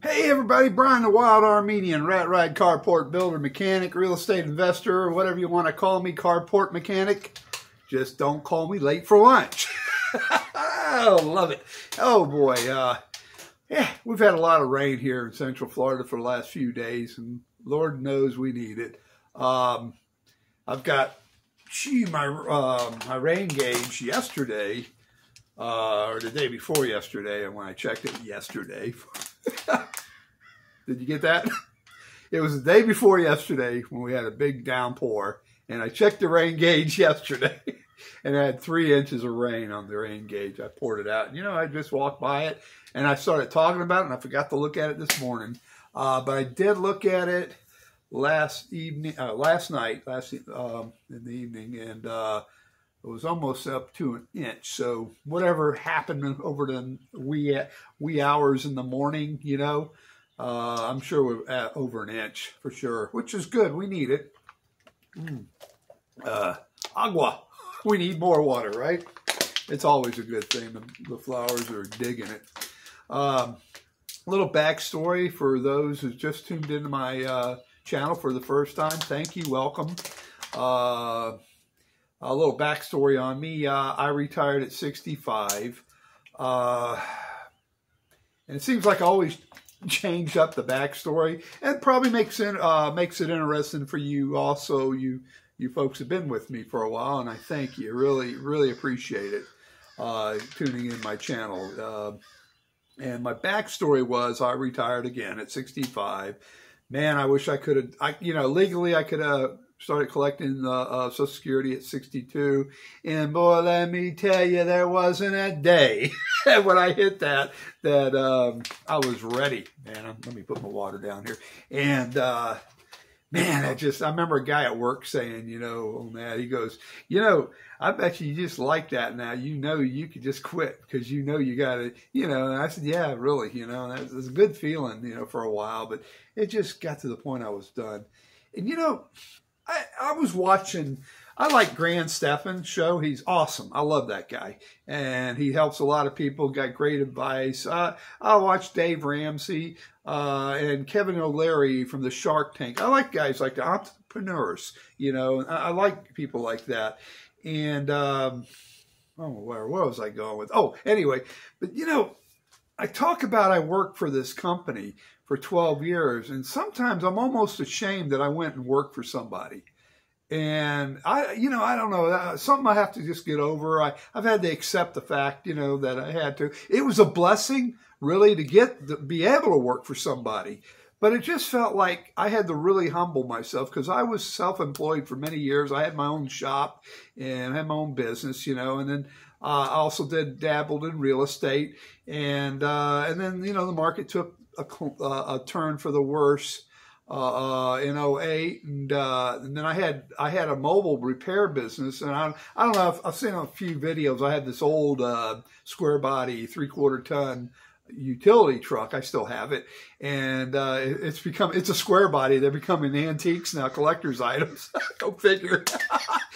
Hey everybody, Brian the Wild Armenian, rat ride carport builder, mechanic, real estate investor, whatever you want to call me, carport mechanic. Just don't call me late for lunch. Oh, love it. Oh boy, yeah, we've had a lot of rain here in Central Florida for the last few days, and Lord knows we need it. I've got, my rain gauge yesterday, or the day before yesterday, and when I checked it yesterday, did you get that? It was the day before yesterday when we had a big downpour, and I checked the rain gauge yesterday, and I had 3 inches of rain on the rain gauge. I poured it out. And, I just walked by it, and I started talking about it, and I forgot to look at it this morning. But I did look at it last night, in the evening, and it was almost up to an inch. So whatever happened over the wee hours in the morning, I'm sure we're at over an inch for sure, which is good. We need it. Agua. We need more water, right? It's always a good thing. The flowers are digging it. Little backstory for those who just tuned into my channel for the first time. Thank you. Welcome. A little backstory on me. I retired at 65. And it seems like I always change up the backstory, and probably makes it interesting for you also. You folks have been with me for a while, and I thank you. Really appreciate it, tuning in my channel. And my backstory was I retired again at 65. Man, I wish I could have, legally I could have started collecting Social Security at 62. And boy, let me tell you, there wasn't a day when I hit that I was ready. Man, let me put my water down here. And man, I remember a guy at work saying, on that, he goes, I bet you just like that now. You could just quit because you got to, and I said, yeah, really, that was a good feeling, for a while, but it just got to the point I was done. And, I was watching, I like Grant Stefan's show. He's awesome. I love that guy. And he helps a lot of people, got great advice. I watch Dave Ramsey and Kevin O'Leary from the Shark Tank. I like guys like the entrepreneurs, I like people like that. And, where was I going with? Oh, anyway, but I talk about I work for this company for 12 years, and sometimes I'm almost ashamed that I went and worked for somebody. And I don't know, something I have to just get over. I've had to accept the fact, that I had to. It was a blessing, really, to be able to work for somebody. But it just felt like I had to really humble myself because I was self-employed for many years. I had my own shop and I had my own business, and then I also dabbled in real estate. And then, the market took a turn for the worse in 08, and then I had a mobile repair business, and I don't know if I've seen a few videos. I had this old square body 3/4 ton utility truck. I still have it, and it's a square body. They're becoming antiques now, collector's items. Go figure.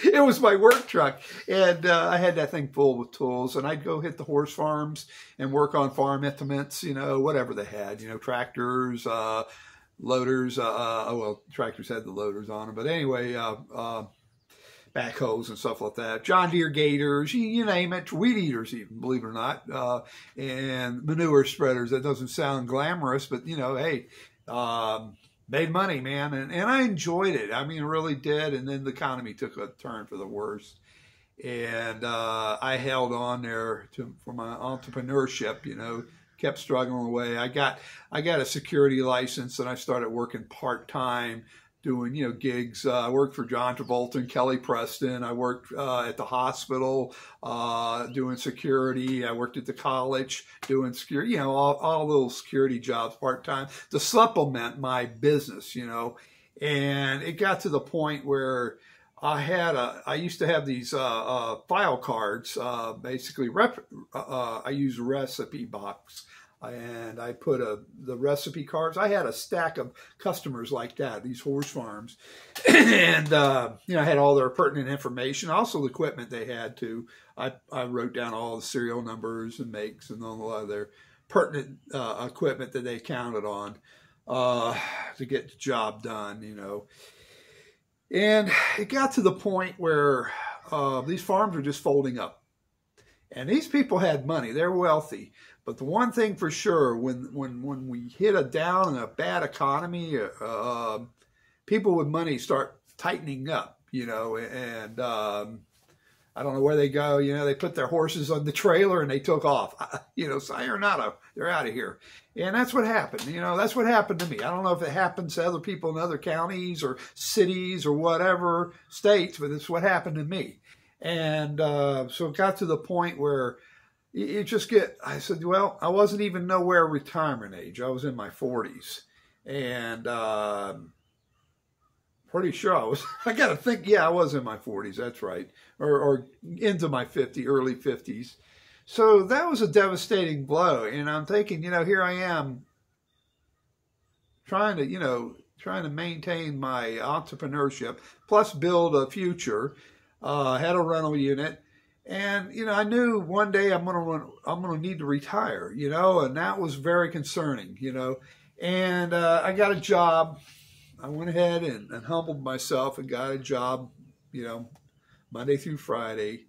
It was my work truck, and I had that thing full with tools, and I'd go hit the horse farms and work on farm implements, whatever they had, tractors, loaders. Well, tractors had the loaders on them, but anyway, backhoes and stuff like that, John Deere gators, you name it, weed eaters even, believe it or not, and manure spreaders. That doesn't sound glamorous, but hey, made money, man, and I enjoyed it. I mean, I really did. And then the economy took a turn for the worse, and I held on there for my entrepreneurship, kept struggling away. I got a security license, and I started working part-time, doing, gigs. I worked for John Travolta and Kelly Preston. I worked at the hospital doing security. I worked at the college doing security, all little security jobs part-time to supplement my business, And it got to the point where I used to have these file cards, basically I use Recipe Box, and I put the recipe cards. I had a stack of customers like that, these horse farms, and I had all their pertinent information, also the equipment they had too. I wrote down all the serial numbers and makes and all of their pertinent equipment that they counted on to get the job done, you know. And it got to the point where these farms were just folding up. And these people had money. They're wealthy. But the one thing for sure, when we hit a down and a bad economy, people with money start tightening up, you know, and I don't know where they go. You know, they put their horses on the trailer and they took off. You know, sayonara, they're out of here. And that's what happened. You know, that's what happened to me. I don't know if it happens to other people in other counties or cities or whatever states, but it's what happened to me. And so it got to the point where you just get, I said, well, I wasn't even nowhere retirement age. I was in my 40s. And pretty sure I got to think, yeah, I was in my 40s. That's right. Or into my early 50s. So that was a devastating blow. And I'm thinking, you know, here I am trying to maintain my entrepreneurship, plus build a future, had a rental unit. And, you know, I knew one day I'm going to need to retire, you know, and that was very concerning, you know. And I got a job. I went ahead and humbled myself and got a job, you know, Monday through Friday.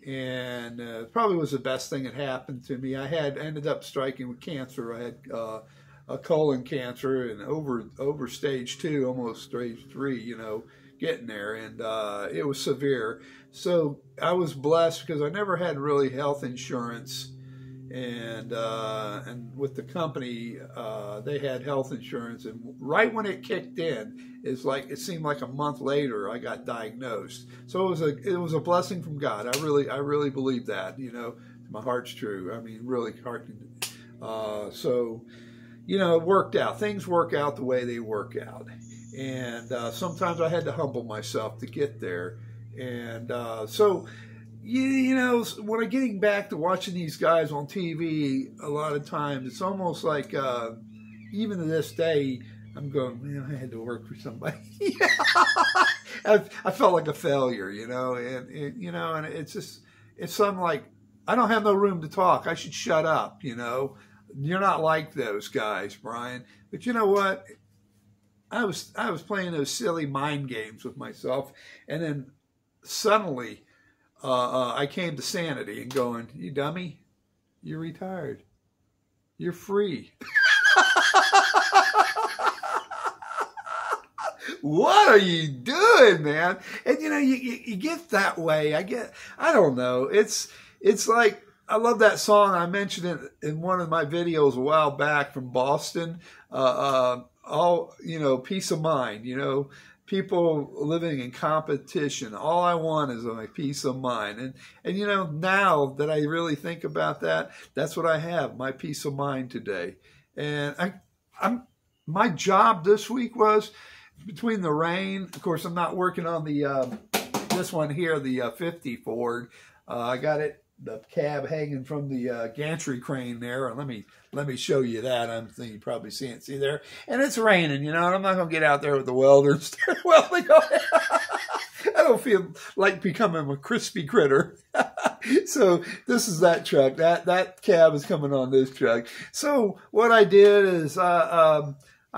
And probably was the best thing that happened to me. I ended up striking with cancer. I had a colon cancer and over stage 2, almost stage 3, you know, getting there. And it was severe. So I was blessed because I never had really health insurance. And with the company, they had health insurance, and right when it kicked in, it seemed like a month later I got diagnosed. So it was a blessing from God. I really believe that, you know, my heart's true. I mean, really heart. So, you know, it worked out. Things work out the way they work out, and sometimes I had to humble myself to get there, and so. You know, when I'm getting back to watching these guys on TV, a lot of times it's almost like, even to this day, I'm going, man, I had to work for somebody. I felt like a failure, you know, and it's just, it's something like, I don't have no room to talk. I should shut up, you know. You're not like those guys, Brian. But you know what? I was playing those silly mind games with myself, and then suddenly, I came to sanity and going, you dummy, you're retired. You're free. What are you doing, man? And you know, you get that way. I don't know. It's like, I love that song. I mentioned it in one of my videos a while back from Boston. All, you know, peace of mind, you know. People living in competition. All I want is my peace of mind. And you know, now that I really think about that, that's what I have, my peace of mind today. And my job this week was, between the rain, of course, I'm not working on the this one here, the 50 Ford. I got it, the cab hanging from the gantry crane there. And let me show you that. I'm thinking you probably can't see there. And it's raining, you know, and I'm not going to get out there with the welder and start welding. I don't feel like becoming a crispy critter. So this is that truck. That cab is coming on this truck. So what I did is I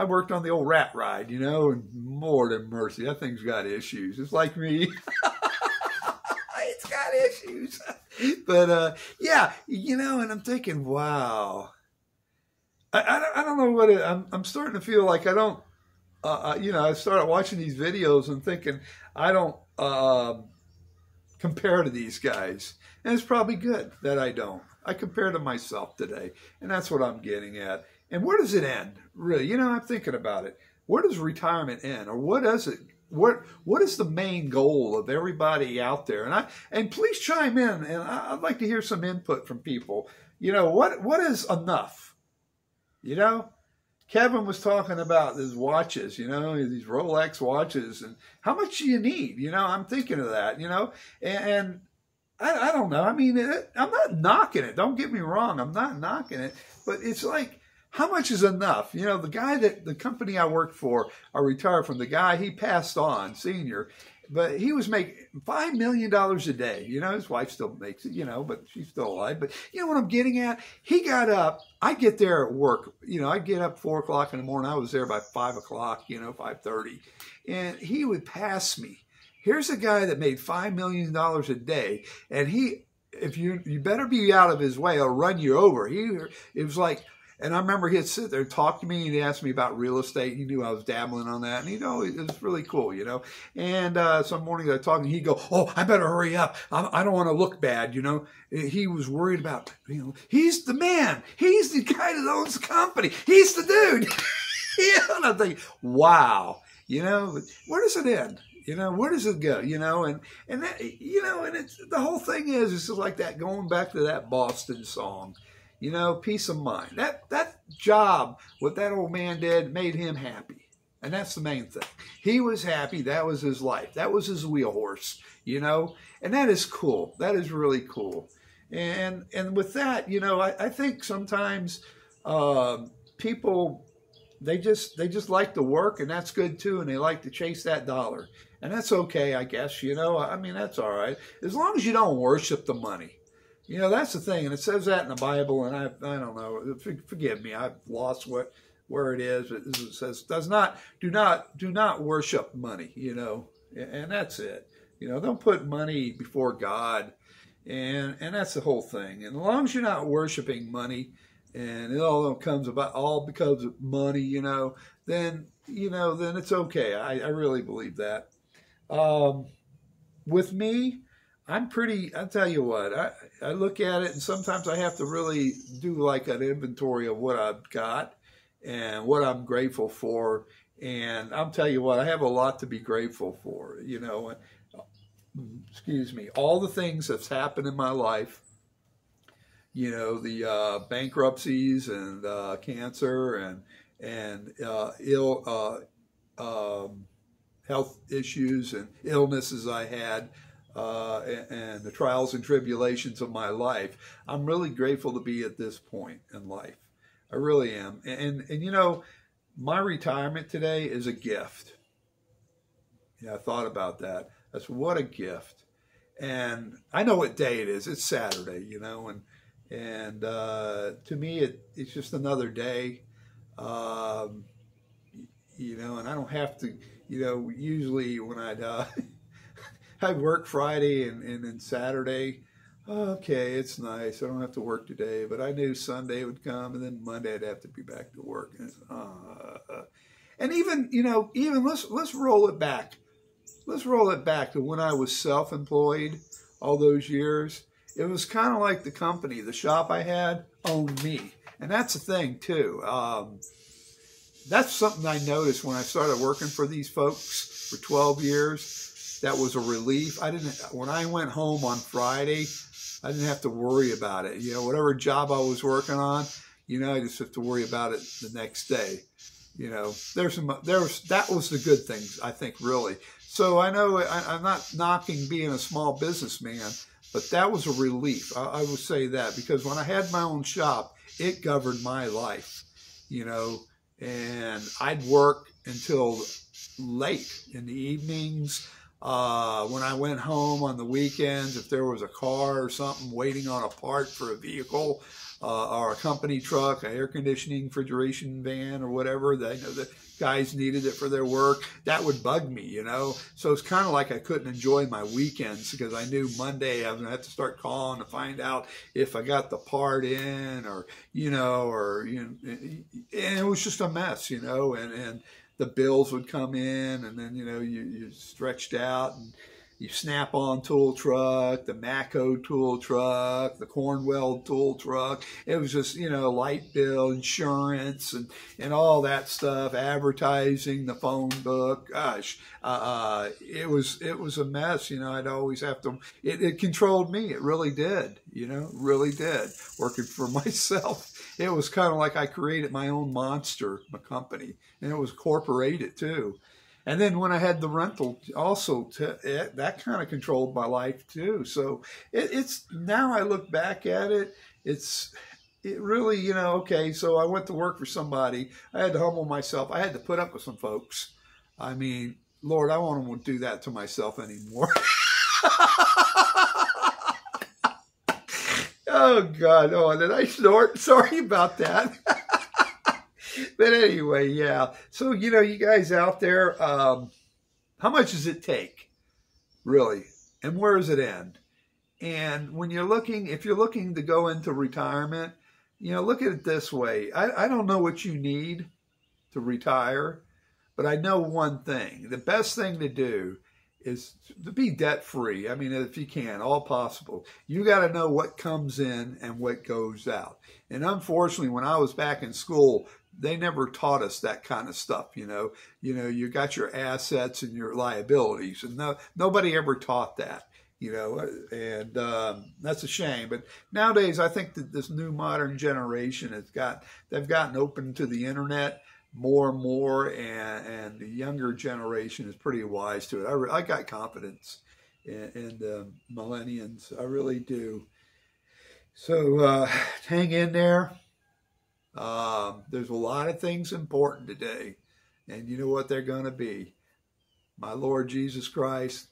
worked on the old rat ride, you know, and more than mercy, that thing's got issues. It's like me. It's got issues. But yeah, you know, and I'm thinking, wow. I don't know what I'm starting to feel like I don't, you know, I started watching these videos and thinking I don't compare to these guys. And it's probably good that I don't. I compare to myself today. And that's what I'm getting at. And where does it end? Really, you know, I'm thinking about it. Where does retirement end? Or what does it? What is the main goal of everybody out there? And please chime in. And I'd like to hear some input from people. You know, what is enough? You know, Kevin was talking about his watches, you know, these Rolex watches, and how much do you need? You know, I'm thinking of that, you know, and I don't know. I mean, I'm not knocking it. Don't get me wrong. I'm not knocking it, but it's like, how much is enough? You know, the company I worked for, I retired from, the guy, he passed on, senior. but he was making $5 million a day. You know, his wife still makes it, you know, but she's still alive. But you know what I'm getting at? He got up. I get there at work. You know, I get up 4 o'clock in the morning. I was there by 5 o'clock, you know, 5:30. And he would pass me. Here's a guy that made $5 million a day. And if you better be out of his way, he'll run you over. It was like, and I remember he'd sit there and talk to me, and he'd ask me about real estate. He knew I was dabbling on that, and it was really cool, you know. And some mornings I talked, and he'd go, "Oh, I better hurry up. I don't want to look bad," you know. He was worried about, you know, he's the man. He's the guy that owns the company. He's the dude. You know, and I'm thinking, wow, you know, where does it end? You know, where does it go? You know, and that, you know, and it's the whole thing is it's just like that, going back to that Boston song. You know, peace of mind. That job, what that old man did, made him happy. And that's the main thing. He was happy. That was his life. That was his wheelhorse, you know. And that is cool. That is really cool. And with that, you know, I think sometimes people, they just like to work, and that's good too, and they like to chase that dollar. And that's okay, I guess, you know. I mean, that's all right. As long as you don't worship the money. You know, that's the thing, and it says that in the Bible, and I don't know. Forgive me, I've lost where it is. It says, do not worship money. You know, and that's it. You know, don't put money before God, and that's the whole thing. And as long as you're not worshiping money, and it all comes about all because of money, you know, then it's okay. I really believe that. With me, I'll tell you what, I look at it, and sometimes I have to really do like an inventory of what I've got and what I'm grateful for. And I'll tell you what, I have a lot to be grateful for, you know. Excuse me, all the things that's happened in my life, you know, the bankruptcies and cancer and health issues and illnesses I had. And the trials and tribulations of my life, I'm really grateful to be at this point in life. I really am. And you know, my retirement today is a gift. Yeah, I thought about that. That's what a gift. And I know what day it is. It's Saturday, you know, and to me, it's just another day. You know, and I don't have to, you know, usually when I'd work Friday and then Saturday. Okay, it's nice. I don't have to work today, but I knew Sunday would come, and then Monday I'd have to be back to work. And even, you know, let's roll it back. Let's roll it back to when I was self-employed all those years. It was kind of like the company, the shop I had owned me, and that's the thing too. That's something I noticed when I started working for these folks for 12 years. That was a relief. When I went home on Friday, I didn't have to worry about it. You know, whatever job I was working on, you know, I just have to worry about it the next day. You know, that was the good things, I think, really. So I know I'm not knocking being a small businessman, but that was a relief. I would say that, because when I had my own shop, it governed my life, you know, and I'd work until late in the evenings. When I went home on the weekends, if there was a car or something waiting on a part for a vehicle, or a company truck, an air conditioning, refrigeration van, or whatever, that, you know, the guys needed it for their work, that would bug me, you know. So it's kind of like I couldn't enjoy my weekends, because I knew Monday I was going to have to start calling to find out if I got the part in, or, you know, and it was just a mess, you know, and the bills would come in, and then, you know, you stretched out, and you Snap-on tool truck, the Matco tool truck, the Cornwell tool truck. It was just, you know, light bill, insurance, and all that stuff, advertising, the phone book. Gosh, it was a mess. You know, I'd always have to, it controlled me. It really did, you know, really did. Working for myself. It was kind of like I created my own monster, my company, and it was corporated too. And then when I had the rental, also that kind of controlled my life too. So it's now I look back at it, it really, you know, okay. So I went to work for somebody. I had to humble myself. I had to put up with some folks. I mean, Lord, I won't do that to myself anymore. Oh, God. Oh, did I snort? Sorry about that. But anyway, yeah. So, you guys out there, how much does it take, really? And where does it end? And when you're looking, if you're looking to go into retirement, look at it this way. I don't know what you need to retire, but I know one thing. The best thing to do is to be debt free. I mean, if you can, all possible. You got to know what comes in and what goes out. And unfortunately, when I was back in school, they never taught us that kind of stuff. You got your assets and your liabilities, and nobody ever taught that. And that's a shame. But nowadays, I think that this new modern generation they've gotten open to the internet more and more, and the younger generation is pretty wise to it. I got confidence in the millennials. I really do. So hang in there. There's a lot of things important today, and you know what they're going to be. My Lord Jesus Christ,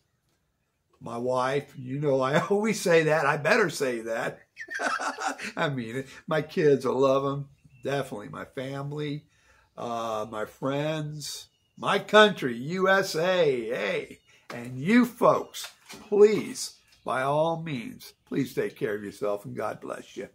my wife, I always say that. I better say that. I mean it. My kids, I love them. Definitely. My family, my friends, my country, USA. Hey, and you folks, please, by all means, please take care of yourself, and God bless you.